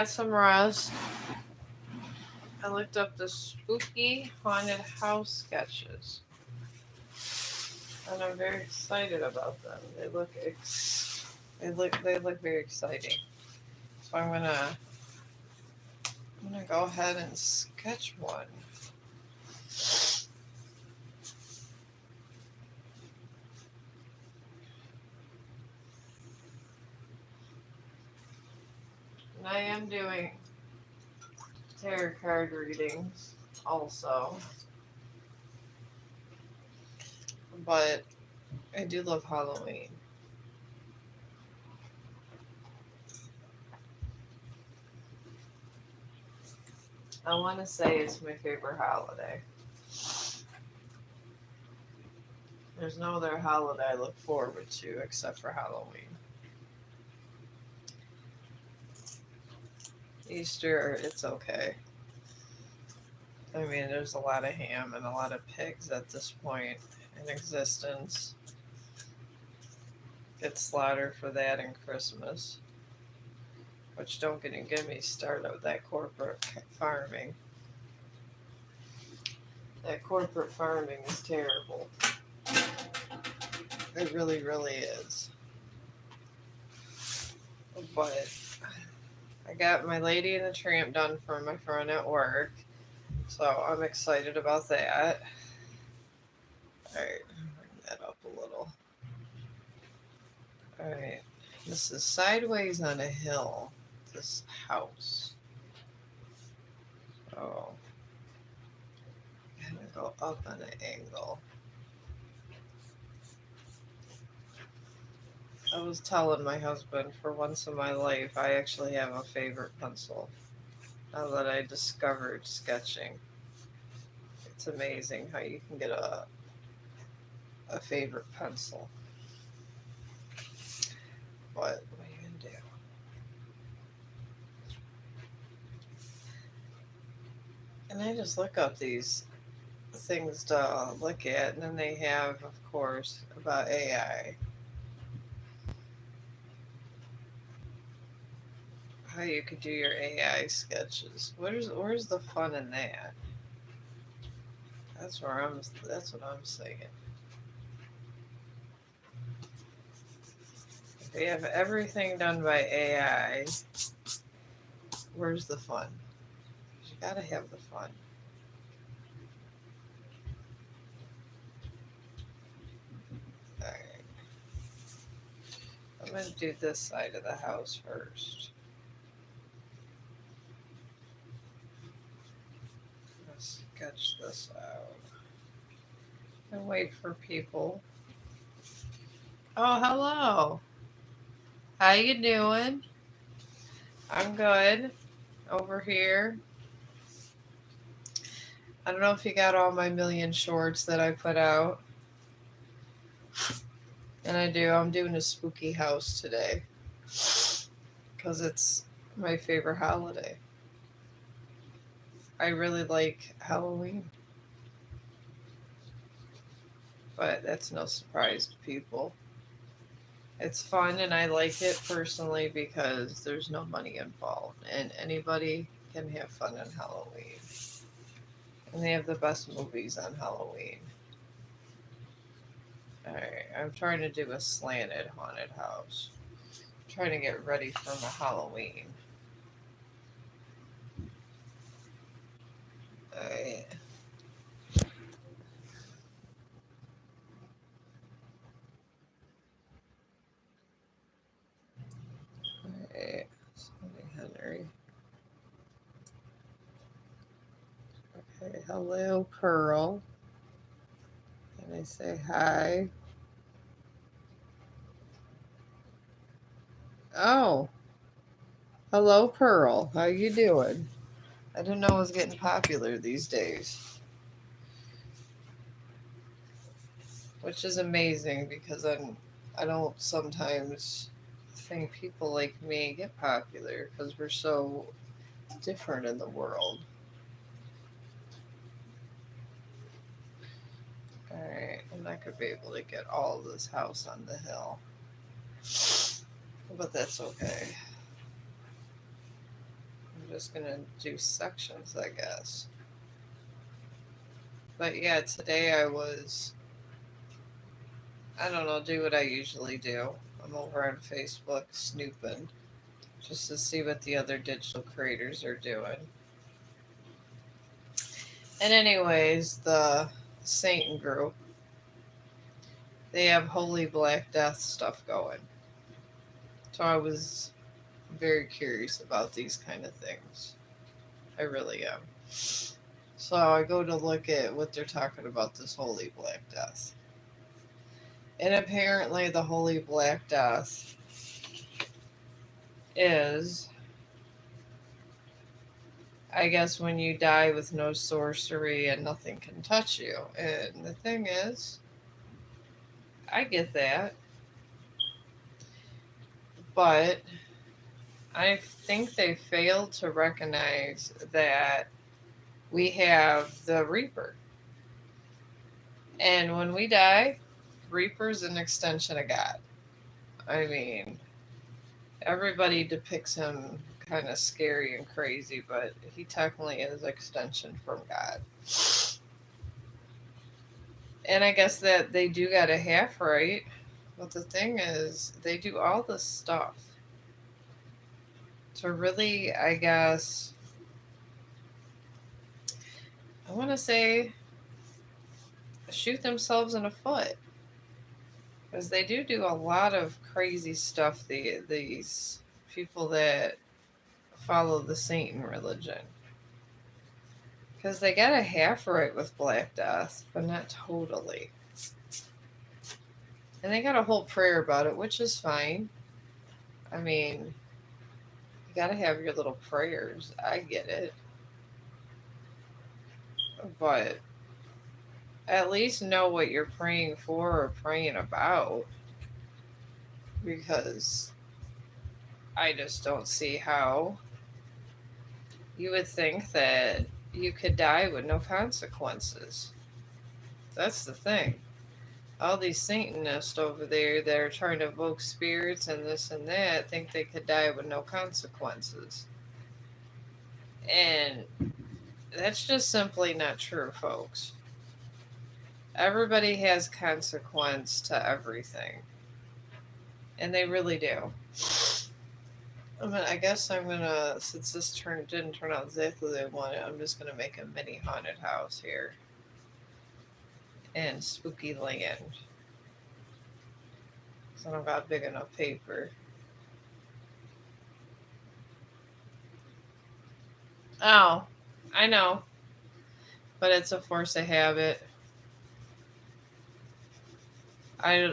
Got some rest. I looked up the spooky haunted house sketches, and I'm very excited about them. They look very exciting. So I'm gonna go ahead and sketch one. And I am doing tarot card readings also, but I do love Halloween. I want to say it's my favorite holiday. There's no other holiday I look forward to except for Halloween. Easter, it's okay. I mean, there's a lot of ham and a lot of pigs at this point in existence. Get slaughtered for that in Christmas. Which don't get me started with that corporate farming. That corporate farming is terrible. It really, really is. But I got my Lady and the Tramp done for my friend at work, so I'm excited about that. Alright, bring that up a little. Alright, this is sideways on a hill, this house. So, I'm gonna go up on an angle. I was telling my husband for once in my life I actually have a favorite pencil. Now that I discovered sketching, it's amazing how you can get a favorite pencil. But what are you gonna do? And I just look up these things to look at, and then they have, of course, about AI. How you could do your AI sketches. Where's the fun in that? That's what I'm saying. If we have everything done by AI, where's the fun? You gotta have the fun. Alright. I'm gonna do this side of the house first. Let's sketch this out. And wait for people. Oh, hello. How you doing? I'm good. Over here. I don't know if you got all my million shorts that I put out. And I do. I'm doing a spooky house today. Because it's my favorite holiday. I really like Halloween. But that's no surprise to people. It's fun and I like it personally because there's no money involved and anybody can have fun on Halloween. And they have the best movies on Halloween. Alright, I'm trying to do a slanted haunted house. I'm trying to get ready for my Halloween. Alright. Alright. Henry. Okay, hello, Pearl. And I say hi. Oh, hello, Pearl. How you doing? I didn't know it was getting popular these days, which is amazing because I don't sometimes think people like me get popular because we're so different in the world. All right, I'm not gonna be able to get all of this house on the hill, but that's okay. just gonna do sections, I guess. But yeah, today I don't know, do what I usually do. I'm over on Facebook snooping just to see what the other digital creators are doing. And anyways, the Satan group, they have Holy Black Death stuff going. So I was very curious about these kind of things. I really am. So I go to look at what they're talking about this Holy Black Death. And apparently the Holy Black Death is, I guess, when you die with no sorcery and nothing can touch you. And the thing is, I get that. But I think they failed to recognize that we have the Reaper. And when we die, Reaper's an extension of God. I mean, everybody depicts him kind of scary and crazy, but he technically is an extension from God. And I guess that they do got a half right, but the thing is, they do all this stuff to really, I guess, I want to say, shoot themselves in the foot. Because they do a lot of crazy stuff, these people that follow the Satan religion. Because they got a half right with Black Death, but not totally. And they got a whole prayer about it, which is fine. I mean, you got to have your little prayers. I get it. But at least know what you're praying for or praying about. Because I just don't see how you would think that you could die with no consequences. That's the thing. All these Satanists over there that are trying to evoke spirits and this and that think they could die with no consequences. And that's just simply not true, folks. Everybody has consequence to everything. And they really do. I guess I'm gonna, since this didn't turn out exactly the way I wanted, I'm just gonna make a mini haunted house here in Spooky Land. So I don't got big enough paper. Oh, I know. But it's a force of habit.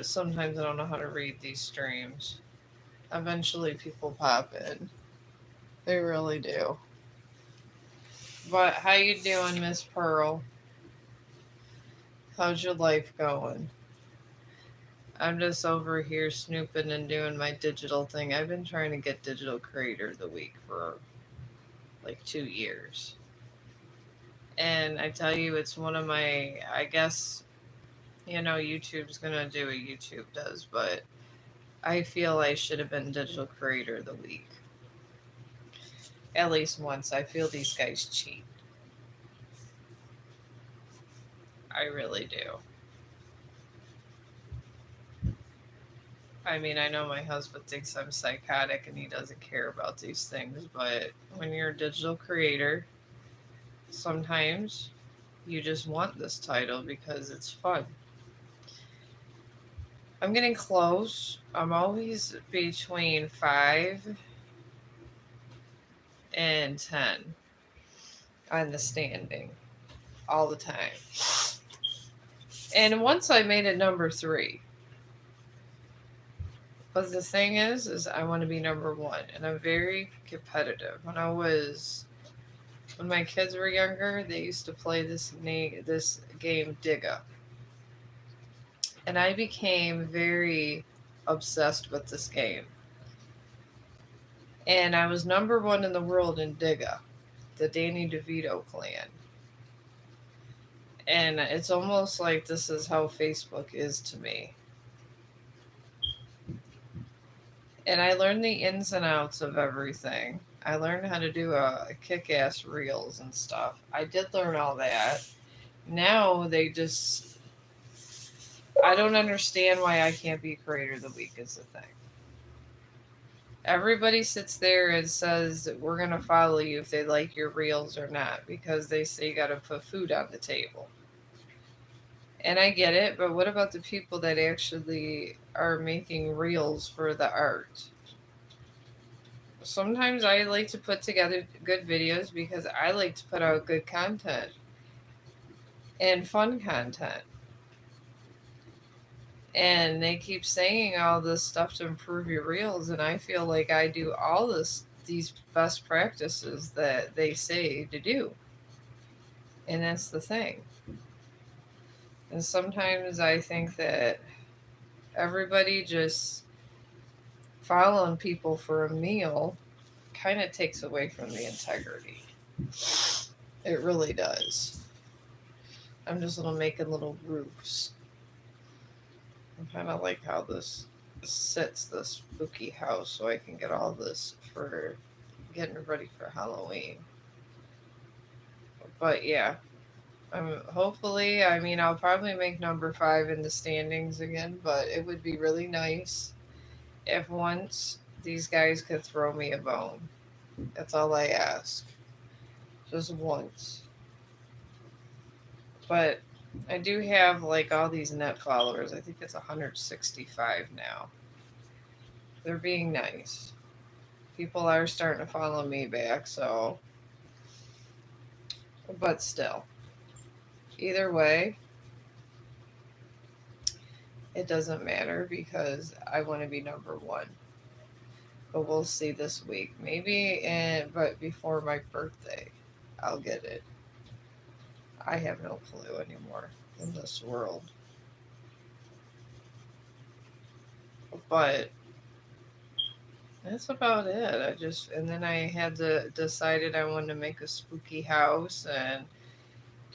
Sometimes I don't know how to read these streams. Eventually people pop in. They really do. But how you doing, Miss Pearl? How's your life going? I'm just over here snooping and doing my digital thing. I've been trying to get Digital Creator of the Week for like 2 years. And I tell you, it's one of my, I guess, YouTube's going to do what YouTube does, but I feel I should have been Digital Creator of the Week. At least once. I feel these guys cheat. I really do. I mean, I know my husband thinks I'm psychotic and he doesn't care about these things, but when you're a digital creator, sometimes you just want this title because it's fun. I'm getting close. I'm always between 5 and 10 on the standing all the time. And once I made it number 3. But the thing is I want to be number 1, and I'm very competitive. When my kids were younger, they used to play this game Digga. And I became very obsessed with this game. And I was number 1 in the world in Digga, the Danny DeVito clan. And it's almost like this is how Facebook is to me. And I learned the ins and outs of everything. I learned how to do a kick-ass reels and stuff. I did learn all that. Now they just, I don't understand why I can't be creator of the week is the thing. Everybody sits there and says we're gonna follow you if they like your reels or not because they say you gotta put food on the table. And I get it, but what about the people that actually are making reels for the art? Sometimes I like to put together good videos because I like to put out good content and fun content. And they keep saying all this stuff to improve your reels, and I feel like I do all these best practices that they say to do. And that's the thing. And sometimes I think that everybody just following people for a meal kind of takes away from the integrity. It really does. I'm just making little roofs. I kind of like how this sits, this spooky house, so I can get all this for getting ready for Halloween. But yeah, hopefully, I mean, I'll probably make number 5 in the standings again, but it would be really nice if once these guys could throw me a bone. That's all I ask. Just once. But I do have like all these net followers. I think it's 165 now. They're being nice. People are starting to follow me back, so. But still. Either way, it doesn't matter because I want to be number 1. But we'll see this week. Maybe, but before my birthday, I'll get it. I have no clue anymore in this world. But that's about it. And then I had decided I wanted to make a spooky house and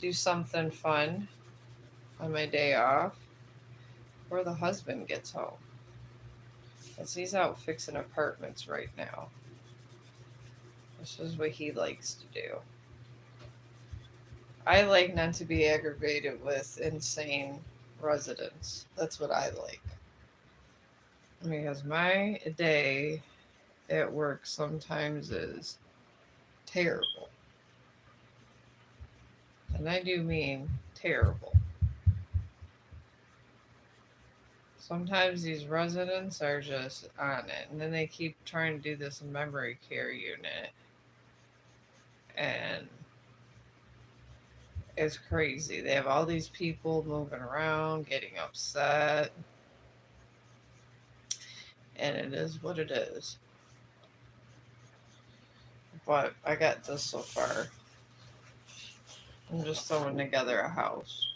do something fun on my day off before the husband gets home. Because he's out fixing apartments right now. This is what he likes to do. I like not to be aggravated with insane residents. That's what I like. Because my day at work sometimes is terrible. And I do mean terrible. Sometimes these residents are just on it. And then they keep trying to do this memory care unit. And it's crazy. They have all these people moving around, getting upset. And it is what it is. But I got this so far. I'm just throwing together a house.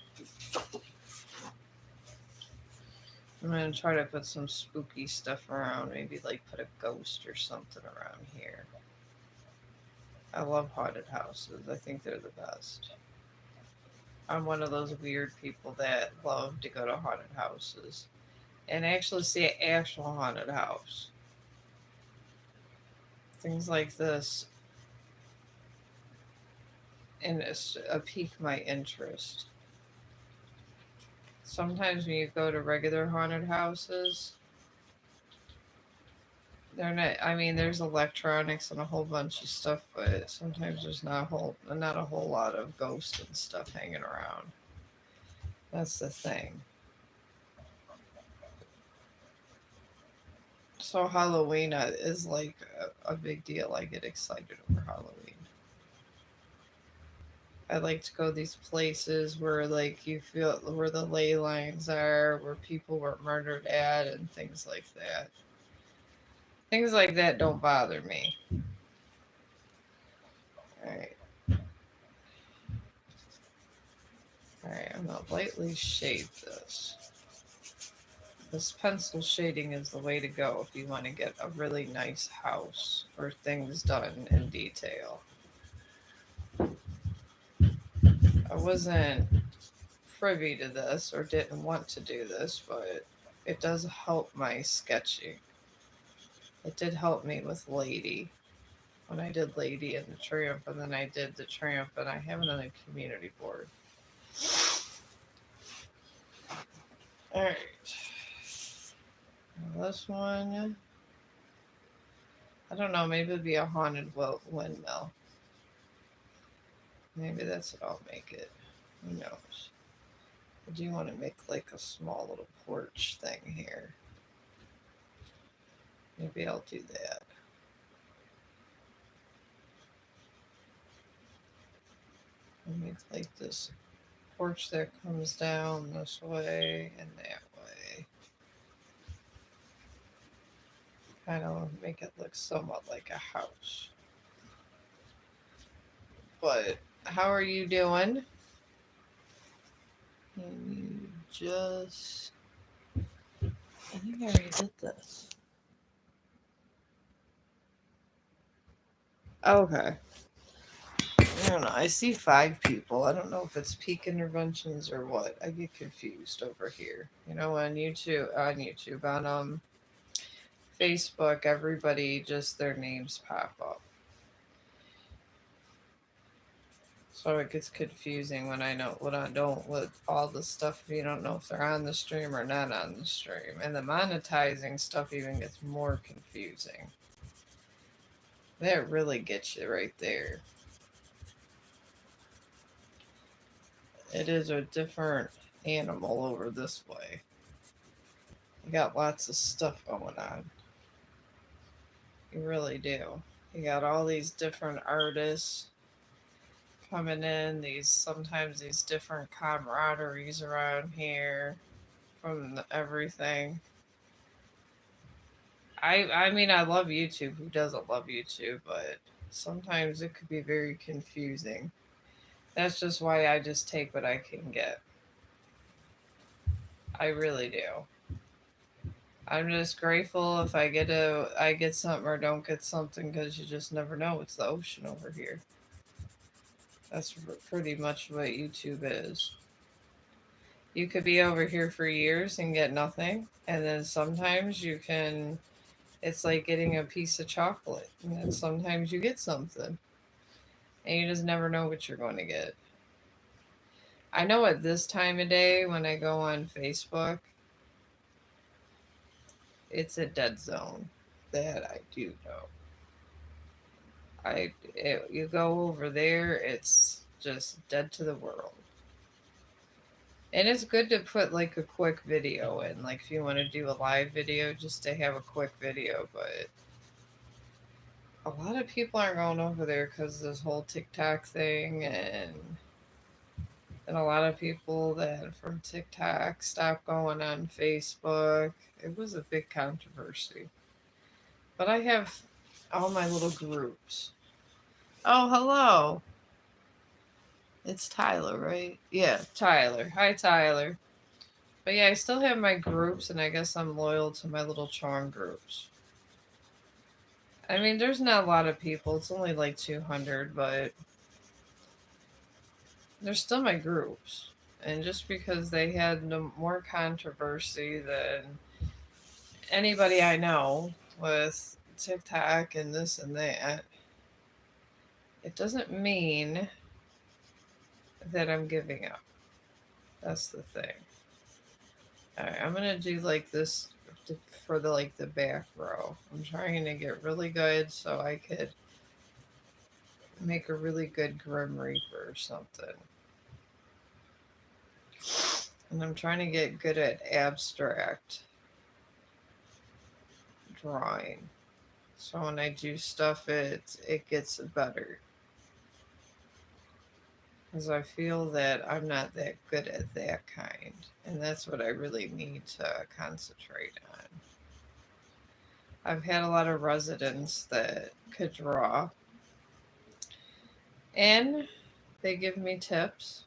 I'm going to try to put some spooky stuff around. Maybe like put a ghost or something around here. I love haunted houses. I think they're the best. I'm one of those weird people that love to go to haunted houses and actually see an actual haunted house. Things like this, and it's pique my interest. Sometimes when you go to regular haunted houses, they're not. I mean, there's electronics and a whole bunch of stuff, but sometimes there's not a whole lot of ghosts and stuff hanging around. That's the thing. So Halloween is like a big deal. I get excited over Halloween. I like to go these places where like you feel where the ley lines are, where people were murdered at, and things like that. Things like that don't bother me. All right. All right, I'm gonna lightly shade this. This pencil shading is the way to go if you want to get a really nice house or things done in detail. I wasn't privy to this or didn't want to do this, but it does help my sketching. It did help me with Lady. when I did Lady and the Triumph, and then I did the Triumph, and I have it on the community board. All right, this one, I don't know. Maybe it'd be a haunted windmill. Maybe that's what I'll make it. Who knows? I do want to make like a small little porch thing here. Maybe I'll do that. I'll make like this porch that comes down this way and that way. Kind of make it look somewhat like a house. But how are you doing? Can you just... I think I already did this. Okay. I don't know. I see 5 people. I don't know if it's peak interventions or what. I get confused over here. You know, on Facebook, everybody just their names pop up. So it gets confusing when I know what I don't with all the stuff. You don't know if they're on the stream or not on the stream, and the monetizing stuff even gets more confusing. That really gets you right there. It is a different animal over this way. You got lots of stuff going on. You really do. You got all these different artists coming in, sometimes these different camaraderies around here from everything. I mean I love YouTube. Who doesn't love YouTube? But sometimes it could be very confusing. That's just why I just take what I can get. I really do. I'm just grateful if I get something or don't get something because you just never know. It's the ocean over here. That's pretty much what YouTube is. You could be over here for years and get nothing, and then sometimes you can. It's like getting a piece of chocolate, and then sometimes you get something, and you just never know what you're going to get. I know at this time of day when I go on Facebook, it's a dead zone. That I do know. You go over there, it's just dead to the world. And it's good to put like a quick video in, like if you want to do a live video, just to have a quick video. But a lot of people aren't going over there because this whole TikTok thing, and a lot of people that from TikTok stopped going on Facebook. It was a big controversy. But I have all my little groups. Oh, hello. It's Tyler, right? Yeah, Tyler. Hi, Tyler. But yeah, I still have my groups, and I guess I'm loyal to my little Chong groups. I mean, there's not a lot of people. It's only like 200, but they're still my groups. And just because they had no more controversy than anybody I know with TikTok and this and that, it doesn't mean that I'm giving up. That's the thing. Alright, I'm gonna do like this for the back row. I'm trying to get really good so I could make a really good Grim Reaper or something. And I'm trying to get good at abstract drawing. So when I do stuff, it gets better. Because I feel that I'm not that good at that kind. And that's what I really need to concentrate on. I've had a lot of residents that could draw. And they give me tips.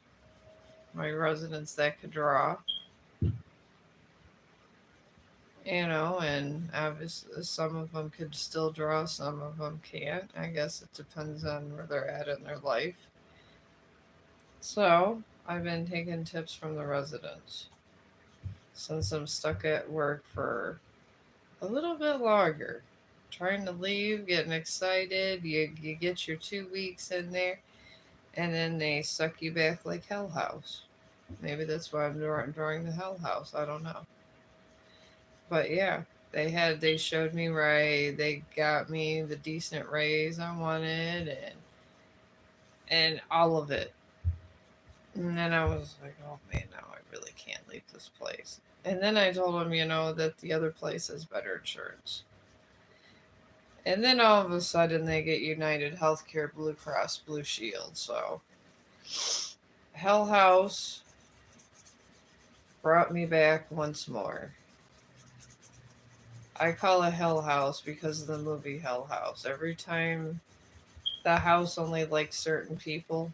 My residents that could draw. And obviously some of them could still draw, some of them can't. I guess it depends on where they're at in their life. So I've been taking tips from the residents since I'm stuck at work for a little bit longer. trying to leave, getting excited. You get your 2 weeks in there, and then they suck you back like Hell House. Maybe that's why I'm drawing the Hell House. I don't know. But yeah, they showed me right. They got me the decent raise I wanted, and all of it. And then I was like, oh man, now I really can't leave this place. And then I told them, that the other place has better insurance. And then all of a sudden they get United Healthcare, Blue Cross, Blue Shield. So Hell House brought me back once more. I call it Hell House because of the movie Hell House. Every time the house only likes certain people,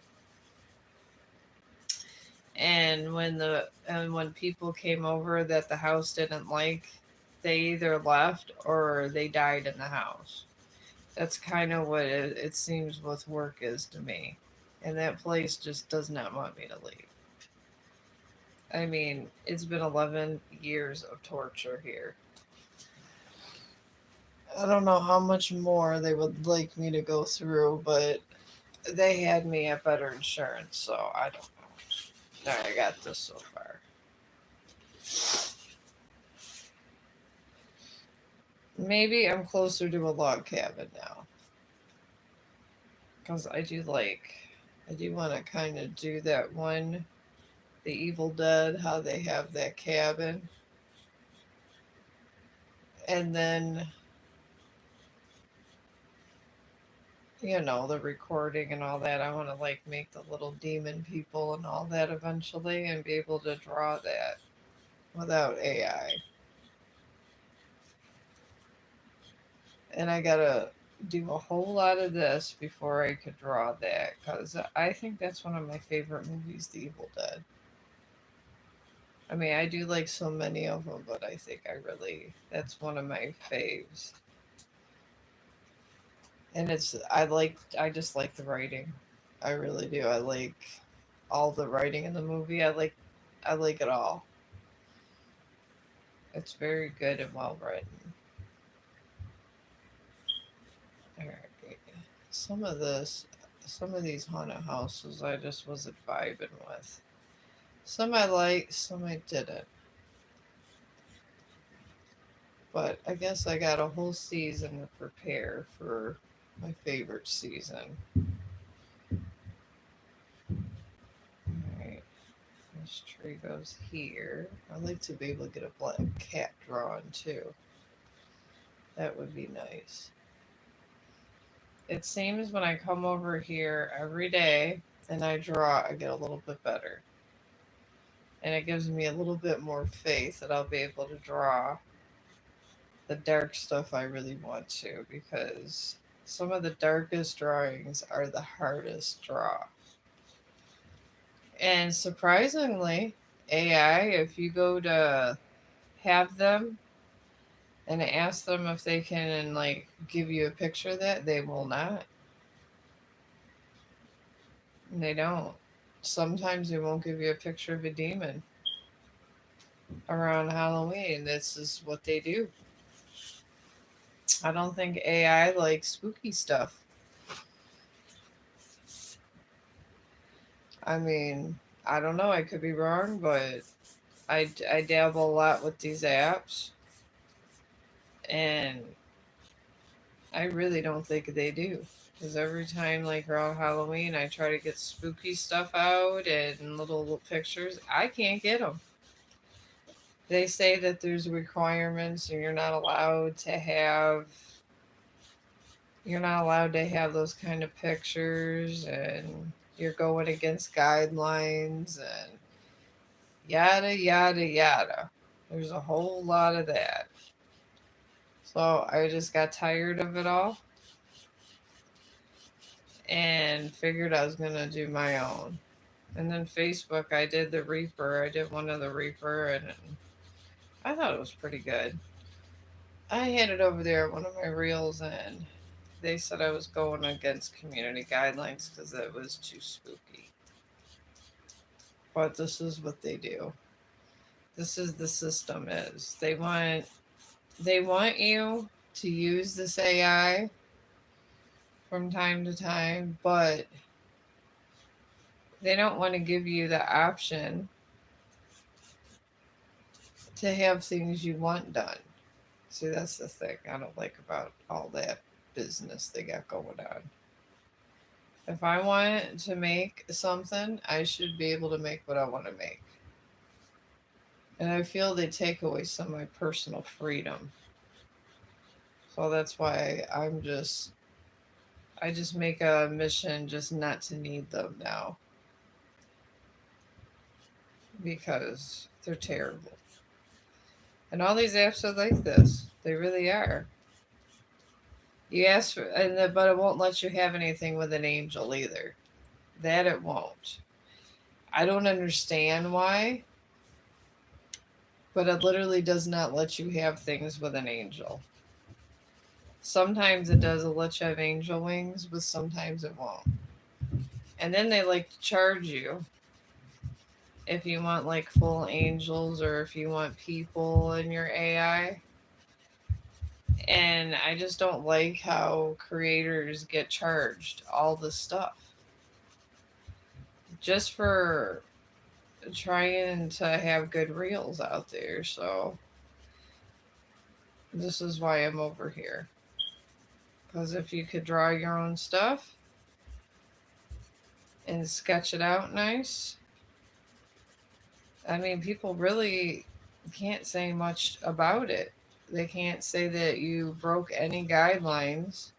and when people came over that the house didn't like, they either left or they died in the house. That's kind of what it seems with work is to me. And that place just does not want me to leave. I mean, it's been 11 years of torture here. I don't know how much more they would like me to go through, but they had me at better insurance, so I don't know. I got this so far. Maybe I'm closer to a log cabin now. Because I do want to kind of do that one, The Evil Dead, how they have that cabin. And then, the recording and all that. I want to make the little demon people and all that eventually and be able to draw that without AI. And I gotta do a whole lot of this before I could draw that because I think that's one of my favorite movies, The Evil Dead. I mean, I do like so many of them, but I think that's one of my faves. And I just like the writing. I really do. I like all the writing in the movie. I like it all. It's very good and well written. All right. Some of this, some of these haunted houses, I just wasn't vibing with. Some I liked, some I didn't. But I guess I got a whole season to prepare for my favorite season. Alright, this tree goes here. I'd like to be able to get a black cat drawn too. That would be nice. It seems when I come over here every day and I draw, I get a little bit better. And it gives me a little bit more faith that I'll be able to draw the dark stuff I really want to because some of the darkest drawings are the hardest draw. And surprisingly, AI, if you go to have them and ask them if they can give you a picture of that, they will not. They don't. Sometimes they won't give you a picture of a demon around Halloween. This is what they do. I don't think AI likes spooky stuff. I mean, I don't know. I could be wrong, but I dabble a lot with these apps, and I really don't think they do. Because every time, around Halloween, I try to get spooky stuff out and little pictures. I can't get them. They say that there's requirements, and you're not allowed to have those kind of pictures, and you're going against guidelines, and yada yada yada. There's a whole lot of that. So I just got tired of it all and figured I was gonna do my own. And then Facebook, I did the Reaper. I did one of the Reaper, and I thought it was pretty good. I had it over there, one of my reels, and they said I was going against community guidelines because it was too spooky. But this is what they do. This is the system is. They want you to use this AI from time to time, but they don't want to give you the option to have things you want done. See, that's the thing I don't like about all that business they got going on. If I want to make something, I should be able to make what I want to make. And I feel they take away some of my personal freedom. So that's why I just make a mission just not to need them now because they're terrible. And all these apps are like this. They really are. You ask for, but it won't let you have anything with an angel either. That it won't. I don't understand why, but it literally does not let you have things with an angel. Sometimes it does let you have angel wings, but sometimes it won't. And then they like to charge you if you want like full angels or if you want people in your AI. And I just don't like how creators get charged all this stuff just for trying to have good reels out there. So this is why I'm over here. Because if you could draw your own stuff and sketch it out nice, I mean, people really can't say much about it. They can't say that you broke any guidelines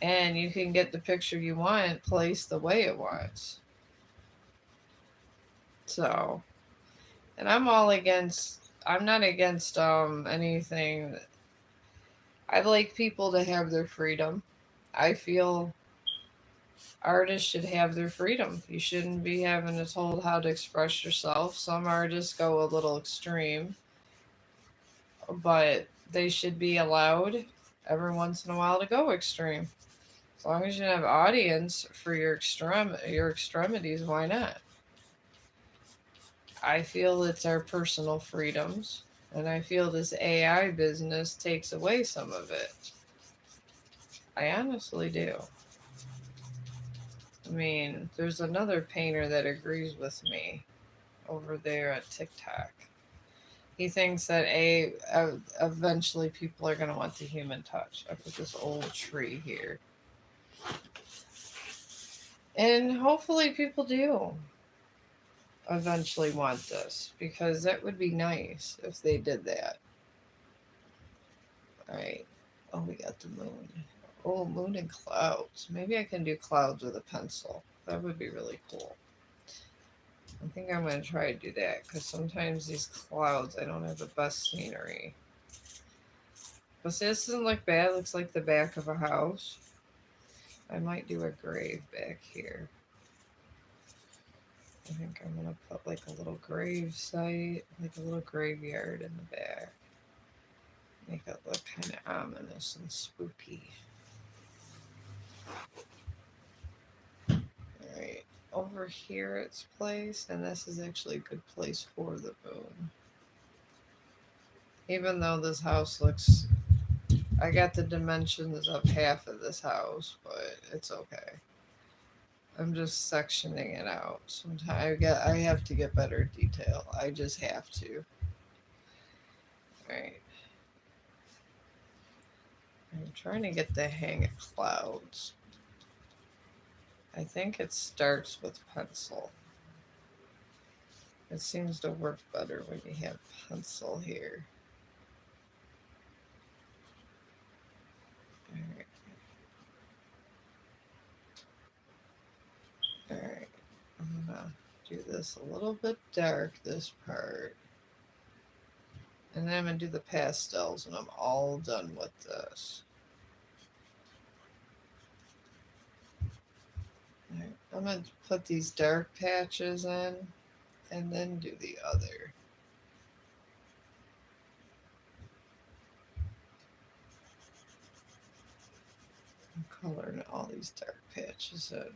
and you can get the picture you want placed the way it wants. So, and I'm not against anything. I like people to have their freedom. I feel artists should have their freedom. You shouldn't be having to told how to express yourself. Some artists go a little extreme, but they should be allowed every once in a while to go extreme. As long as you have audience for your extremities, why not? I feel it's our personal freedoms, and I feel this AI business takes away some of it. I honestly do. I mean, there's another painter that agrees with me over there at TikTok. He thinks that eventually people are going to want the human touch. I put this old tree here. And hopefully people do eventually want this because that would be nice if they did that. All right. Oh, we got the moon. Oh, moon and clouds. Maybe I can do clouds with a pencil. That would be really cool. I think I'm going to try to do that because sometimes these clouds, I don't have the best scenery. But see, this doesn't look bad. It looks like the back of a house. I might do a grave back here. I think I'm going to put like a little grave site, like a little graveyard in the back. Make it look kind of ominous and spooky. Alright, over here it's placed, and this is actually a good place for the moon. Even though this house looks... I got the dimensions of half of this house, but it's okay. I'm just sectioning it out. Sometimes I have to get better detail. I just have to. Alright. I'm trying to get the hang of clouds. I think it starts with pencil. It seems to work better when you have pencil here. Alright. Alright. I'm gonna do this a little bit dark, this part. And then I'm gonna do the pastels, and I'm all done with this. Alright. I'm gonna put these dark patches in, and then do the other. I'm coloring all these dark patches in.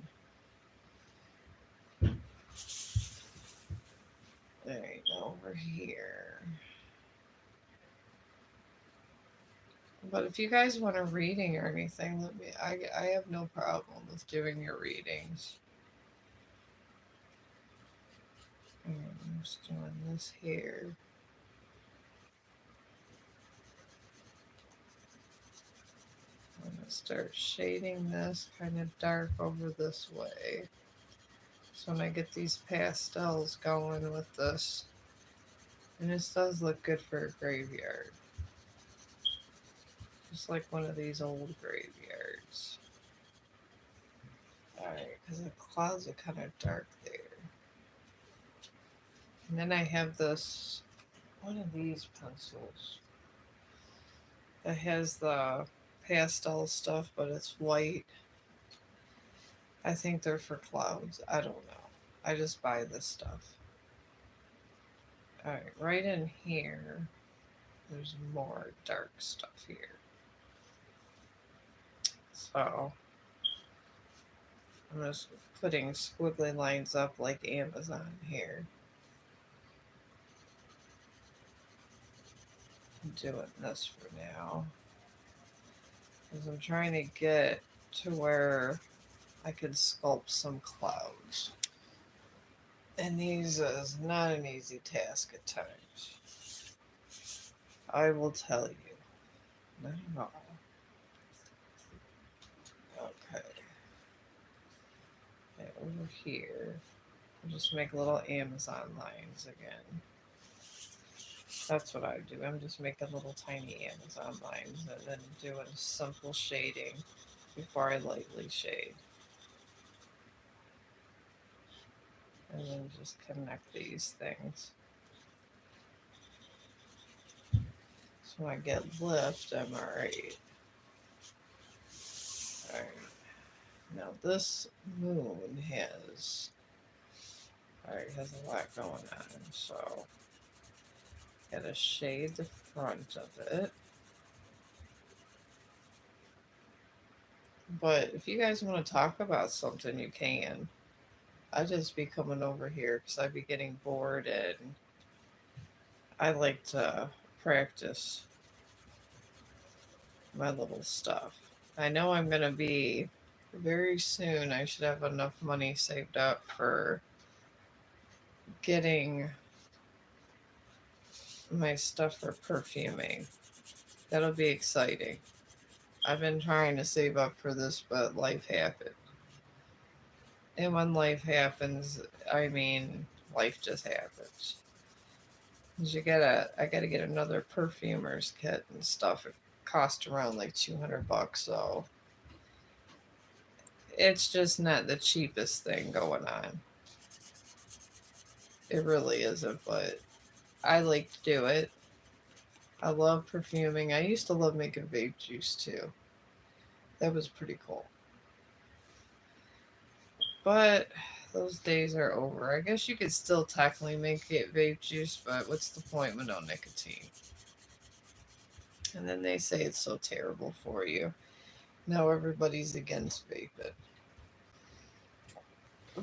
Alright, now over here. But if you guys want a reading or anything, let me. I have no problem with doing your readings. I'm just doing this here. I'm gonna start shading this kind of dark over this way. So when I get these pastels going with this, and this does look good for a graveyard. Just like one of these old graveyards. Alright, because the clouds are kind of dark there. And then I have this, one of these pencils that has the pastel stuff, but it's white. I think they're for clouds. I don't know. I just buy this stuff. Alright, right in here, there's more dark stuff here. So, I'm just putting squiggly lines up like Amazon here. I'm doing this for now. Because I'm trying to get to where I can sculpt some clouds. And these is not an easy task at times. I will tell you. Not at all. Okay. Okay, over here. I'll just make little Amazon lines again. That's what I do. I'm just making little tiny Amazon lines and then doing simple shading before I lightly shade. And then just connect these things. So when I get lift, I'm alright. Alright. Now this moon has a lot going on, so gotta shade the front of it. But if you guys want to talk about something, you can. I just be coming over here because I be getting bored and I like to practice my little stuff. I know I'm gonna be very soon. I should have enough money saved up for getting my stuff for perfuming. That'll be exciting. I've been trying to save up for this, but life happened. And when life happens, I mean, life just happens. I gotta get another perfumer's kit and stuff. It cost around like $200, so it's just not the cheapest thing going on. It really isn't, but I like to do it. I love perfuming. I used to love making vape juice too. That was pretty cool. But those days are over. I guess you could still technically make it vape juice, but what's the point with no nicotine? And then they say it's so terrible for you. Now everybody's against vaping.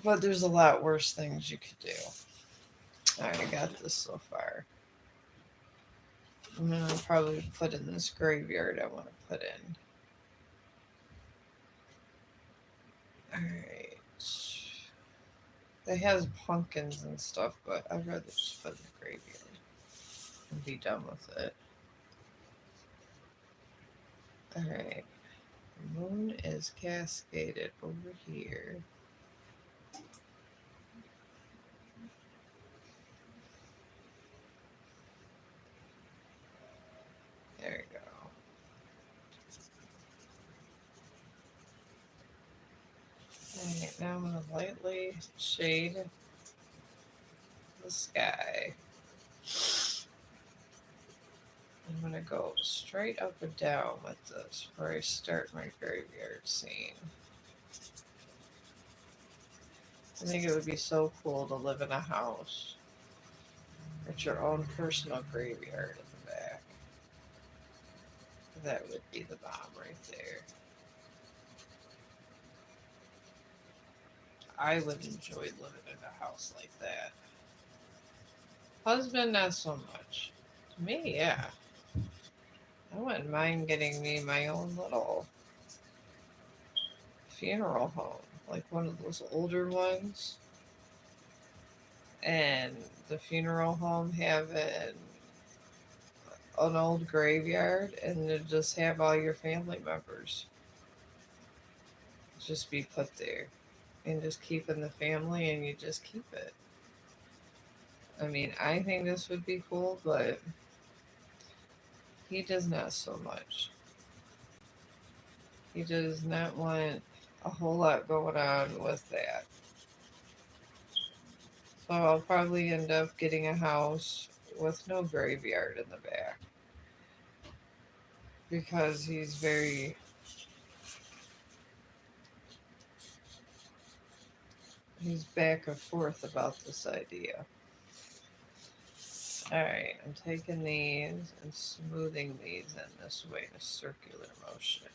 But there's a lot worse things you could do. Alright, I got this so far. And then I'll probably put in this graveyard I want to put in. Alright. It has pumpkins and stuff, but I'd rather just put in the graveyard and be done with it. Alright. The moon is cascaded over here. There we go. Alright, now I'm going to lightly shade the sky. I'm going to go straight up and down with this before I start my graveyard scene. I think it would be so cool to live in a house with your own personal graveyard at the back. That would be the bomb right there. I would enjoy living in a house like that. Husband, not so much. To me, yeah. I wouldn't mind getting me my own little funeral home, like one of those older ones, and the funeral home have an old graveyard, and to just have all your family members just be put there, and just keep in the family, and you just keep it. I mean, I think this would be cool, but he does not so much. He does not want a whole lot going on with that. So I'll probably end up getting a house with no graveyard in the back because he's back and forth about this idea. Alright, I'm taking these and smoothing these in this way in a circular motion.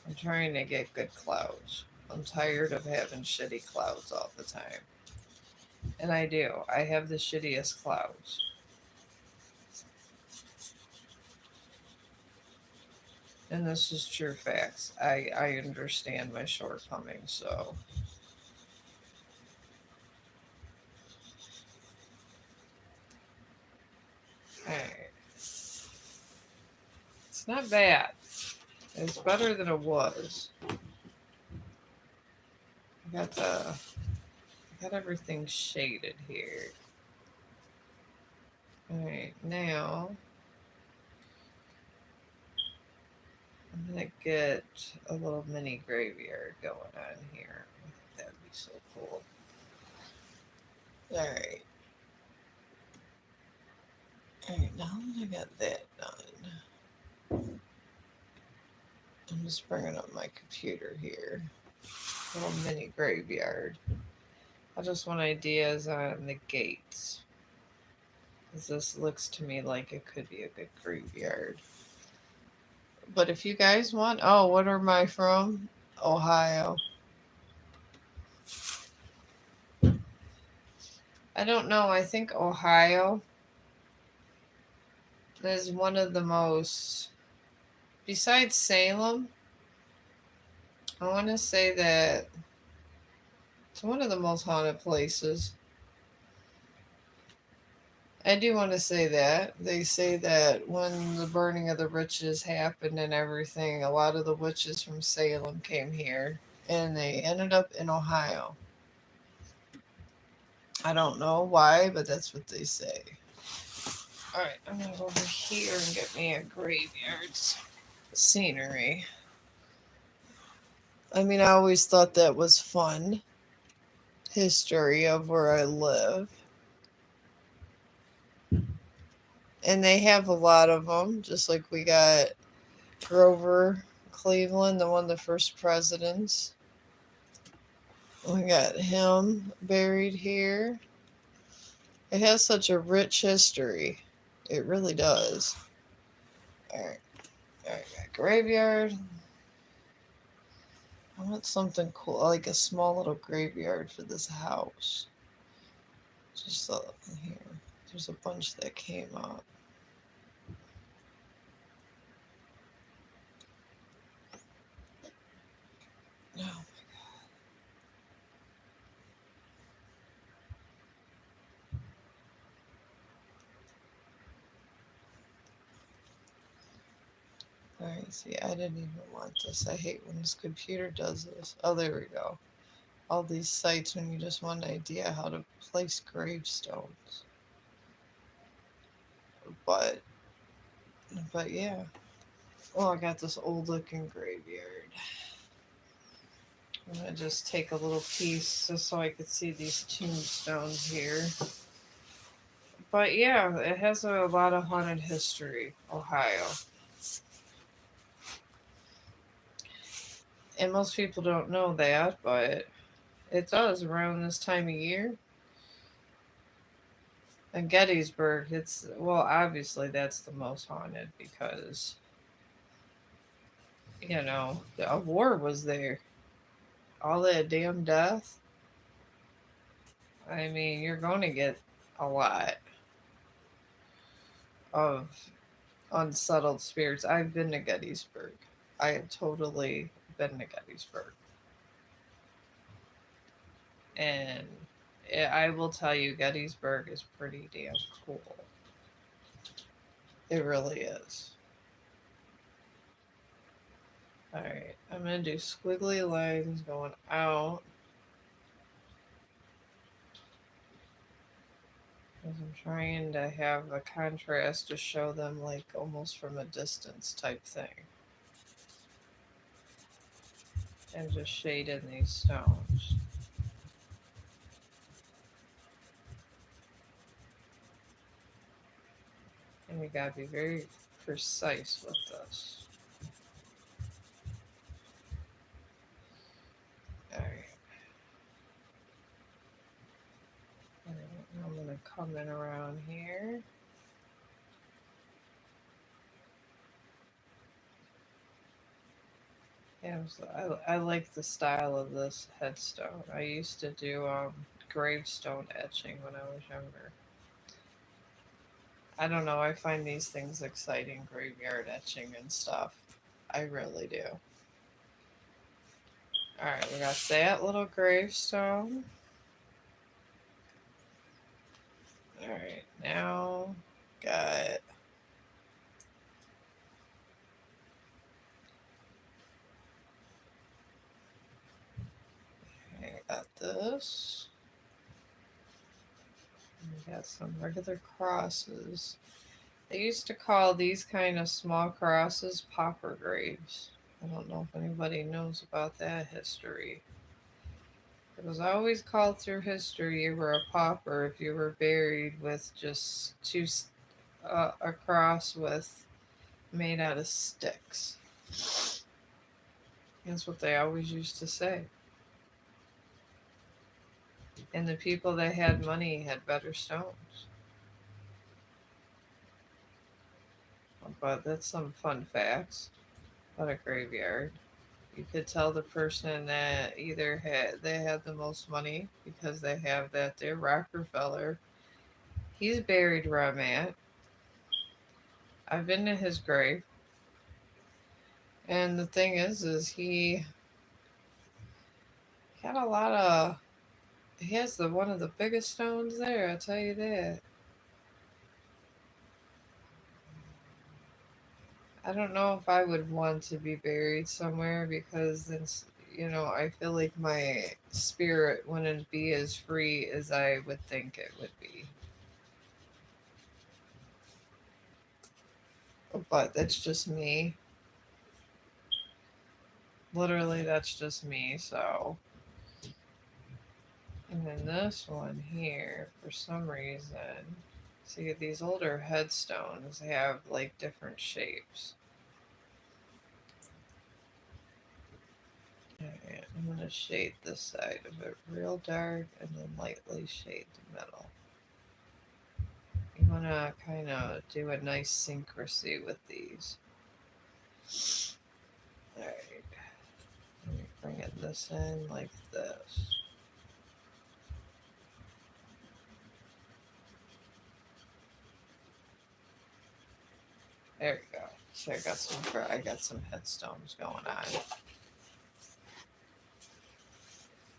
I'm trying to get good clouds. I'm tired of having shitty clouds all the time. And I do. I have the shittiest clouds. And this is true facts. I understand my shortcomings, so alright. It's not bad. It's better than it was. I got everything shaded here. Alright, now I'm gonna get a little mini graveyard going on here. I think that'd be so cool. Alright. Alright, now that I got that done, I'm just bringing up my computer here. Little mini graveyard. I just want ideas on the gates. Because this looks to me like it could be a good graveyard. But if you guys want, oh, what am I from? Ohio. I don't know. I think Ohio is one of the most, besides Salem, I want to say that it's one of the most haunted places. I do want to say that. They say that when the burning of the witches happened and everything, a lot of the witches from Salem came here and they ended up in Ohio. I don't know why, but that's what they say. Alright, I'm gonna go over here and get me a graveyard scenery. I mean, I always thought that was fun. History of where I live. And they have a lot of them, just like we got Grover Cleveland, the one of the first presidents. We got him buried here. It has such a rich history. It really does. Alright. Alright, got graveyard. I want something cool, like a small little graveyard for this house. Just here. There's a bunch that came up. Oh my god. Alright, see, I didn't even want this. I hate when this computer does this. Oh, there we go. All these sites when you just want an idea how to place gravestones. But yeah. Oh, I got this old looking graveyard. I'm gonna just take a little piece just so I could see these tombstones here. But yeah, it has a lot of haunted history, Ohio. And most people don't know that, but it does around this time of year. And Gettysburg, it's, well, obviously that's the most haunted because, a war was there. All that damn death. I mean, you're going to get a lot of unsettled spirits. I've been to Gettysburg. I have totally been to Gettysburg. And I will tell you, Gettysburg is pretty damn cool. It really is. Alright, I'm going to do squiggly lines going out. Because I'm trying to have a contrast to show them like almost from a distance type thing. And just shade in these stones. And you gotta be very precise with this. Alright. I'm gonna come in around here. Yeah, I like the style of this headstone. I used to do gravestone etching when I was younger. I don't know, I find these things exciting, graveyard etching and stuff. I really do. Alright, we got that little gravestone. Alright, now got this. We got some regular crosses. They used to call these kind of small crosses pauper graves. I don't know if anybody knows about that history. It was always called through history you were a pauper if you were buried with just a cross with made out of sticks. That's what they always used to say. And the people that had money had better stones. But that's some fun facts about a graveyard. You could tell the person that either had the most money because they have that there Rockefeller. He's buried where I'm at. I've been to his grave. And the thing is he had a lot of. He has the one of the biggest stones there. I'll tell you that. I don't know if I would want to be buried somewhere because then I feel like my spirit wouldn't be as free as I would think it would be. But that's just me. Literally, that's just me. So, and then this one here, for some reason, see these older headstones have like different shapes. Alright, I'm going to shade this side of it real dark and then lightly shade the middle. You want to kind of do a nice synchrony with these. Alright, let me bring this in like this. There we go. So I got some headstones going on.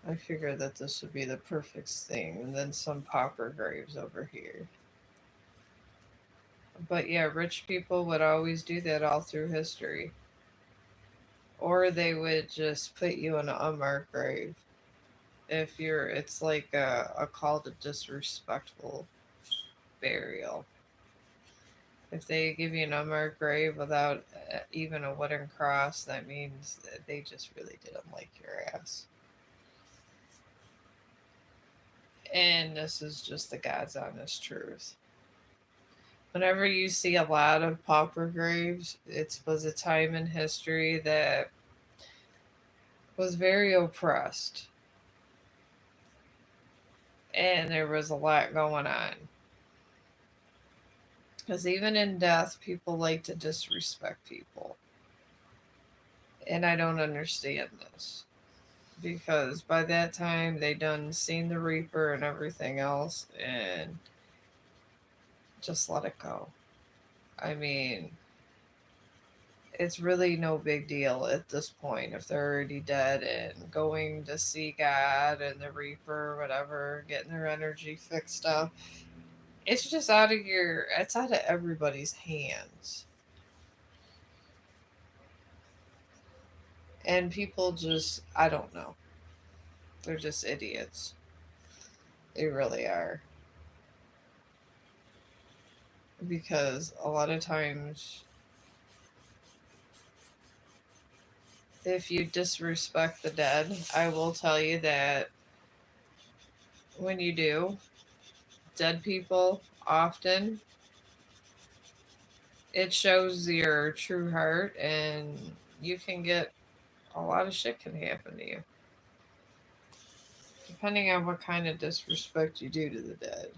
I figured that this would be the perfect thing, and then some pauper graves over here. But yeah, rich people would always do that all through history. Or they would just put you in an unmarked grave. It's like a call to disrespectful burial. If they give you an unmarked grave without even a wooden cross, that means that they just really didn't like your ass. And this is just the God's honest truth. Whenever you see a lot of pauper graves, it was a time in history that was very oppressed. And there was a lot going on. Because even in death, people like to disrespect people. And I don't understand this. Because by that time, they done seen the Reaper and everything else, and just let it go. I mean, it's really no big deal at this point if they're already dead and going to see God and the Reaper or whatever, getting their energy fixed up. It's just it's out of everybody's hands. And people just, I don't know. They're just idiots. They really are. Because a lot of times, if you disrespect the dead, I will tell you that when you do, dead people often, it shows your true heart and you can get a lot of shit can happen to you depending on what kind of disrespect you do to the dead.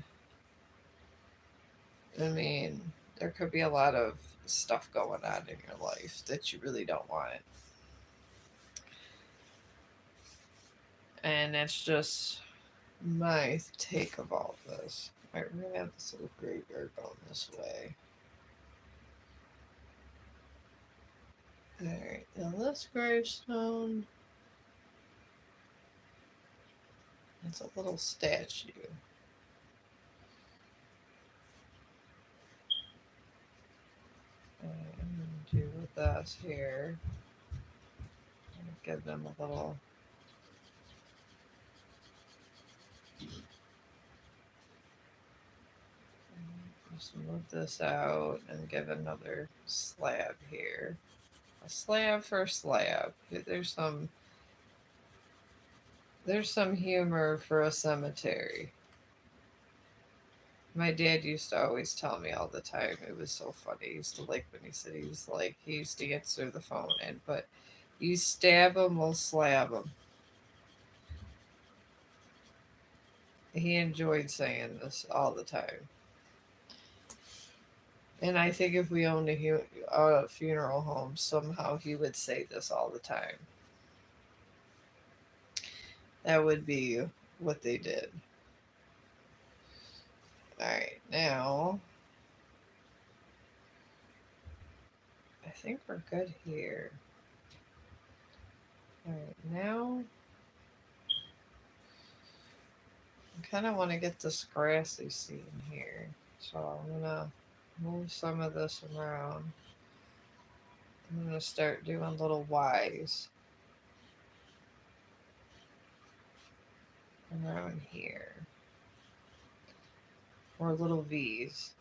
I mean, there could be a lot of stuff going on in your life that you really don't want. And that's just my take of all this. Alright, we're gonna have this little graveyard going this way. Alright, now this gravestone, it's a little statue. Alright, I'm gonna do with this here. Give them a little. Just move this out and give another slab here. A slab for a slab. There's some humor for a cemetery. My dad used to always tell me all the time. It was so funny. He used to like when he said he used to answer the phone and but you stab him, we'll slab him. He enjoyed saying this all the time. And I think if we owned a funeral home, somehow he would say this all the time. That would be what they did. All right, now I think we're good here. All right, now I kind of want to get this grassy scene here, so I'm gonna move some of this around. I'm gonna start doing little Y's around here, or little V's.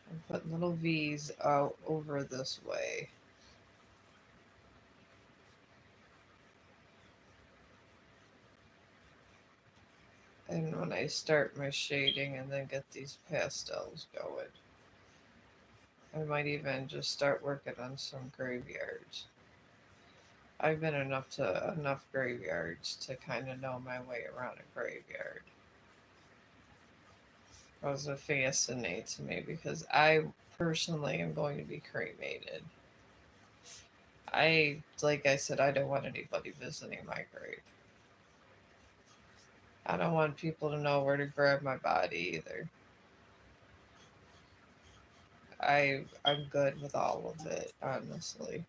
I'm putting little V's out over this way. And when I start my shading and then get these pastels going, I might even just start working on some graveyards. I've been enough graveyards to kind of know my way around a graveyard. Because it fascinates me because I personally am going to be cremated. Like I said, I don't want anybody visiting my grave. I don't want people to know where to grab my body either. I'm good with all of it, honestly.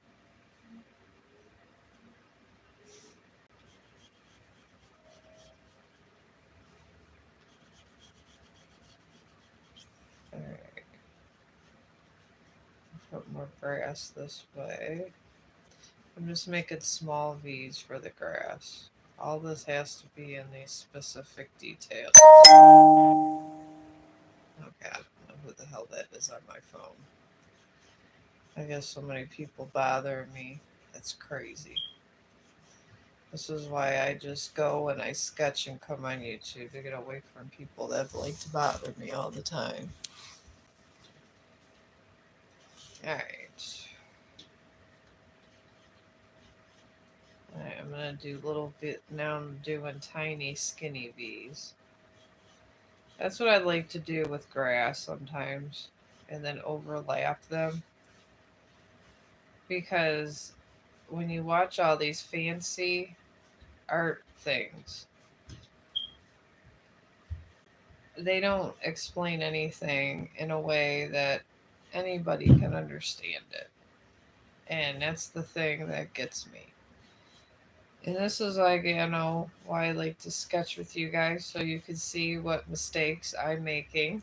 All right, put more grass this way. I'm just making small V's for the grass. All this has to be in these specific details. Okay, I don't know who the hell that is on my phone. I guess so many people bother me. That's crazy. This is why I just go and I sketch and come on YouTube to get away from people that like to bother me all the time. Alright. Alright, I'm gonna do little bit now. I'm doing tiny skinny V's. That's what I like to do with grass sometimes, and then overlap them because when you watch all these fancy art things, they don't explain anything in a way that anybody can understand it. And that's the thing that gets me. And this is like, why I like to sketch with you guys so you can see what mistakes I'm making.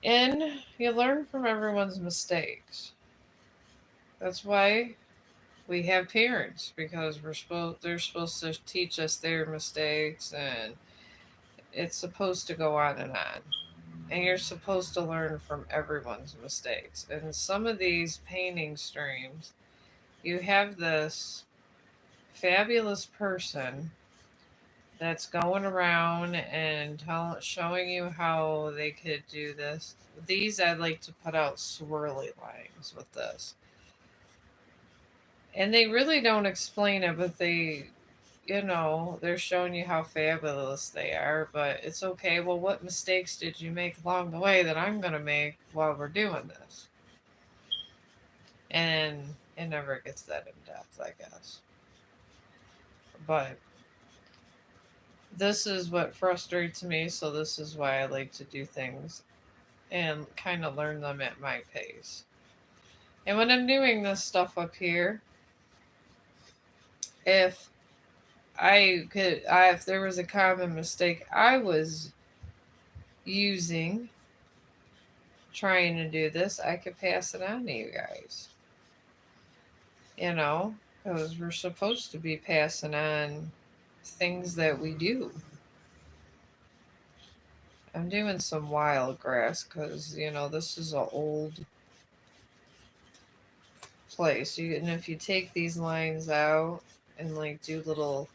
And you learn from everyone's mistakes. That's why we have parents, because they're supposed to teach us their mistakes, and it's supposed to go on and on. And you're supposed to learn from everyone's mistakes. And some of these painting streams, you have this fabulous person that's going around and showing you how they could do this. These I like to put out swirly lines with this. And they really don't explain it, but they're showing you how fabulous they are. But it's okay. Well, what mistakes did you make along the way that I'm going to make while we're doing this? And it never gets that in depth, I guess. But this is what frustrates me, so this is why I like to do things and kind of learn them at my pace. And when I'm doing this stuff up here, if if there was a common mistake I was using trying to do this, I could pass it on to you guys. Because we're supposed to be passing on things that we do. I'm doing some wild grass because, this is an old place. And if you take these lines out and like do little,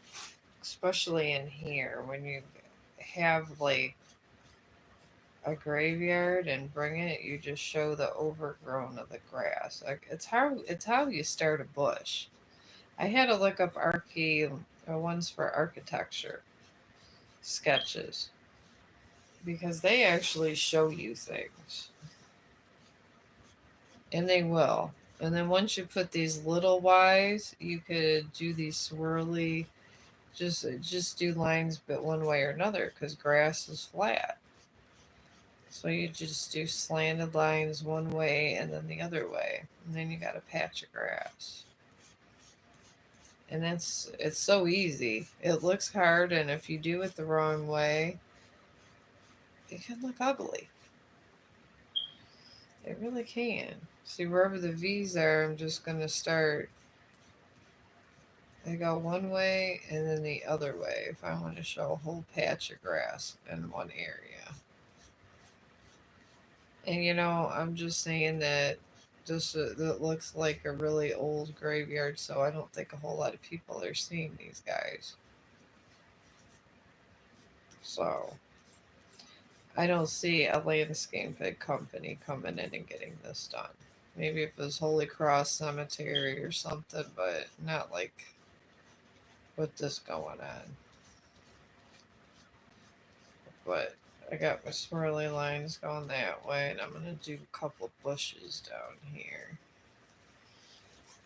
especially in here, when you have like a graveyard and bring it, you just show the overgrown of the grass. Like it's how you start a bush. I had to look up ones for architecture sketches because they actually show you things, and they will. And then once you put these little Y's, you could do these swirly, just do lines, but one way or another, because grass is flat. So you just do slanted lines one way and then the other way, and then you got a patch of grass. And it's so easy. It looks hard, and if you do it the wrong way, it can look ugly. It really can. See, wherever the V's are, I'm just going to start. I go one way and then the other way if I want to show a whole patch of grass in one area. And I'm just saying that that looks like a really old graveyard, so I don't think a whole lot of people are seeing these guys. So I don't see a landscape company coming in and getting this done. Maybe if it was Holy Cross Cemetery or something, but not like with this going on. But I got my swirly lines going that way, and I'm going to do a couple bushes down here.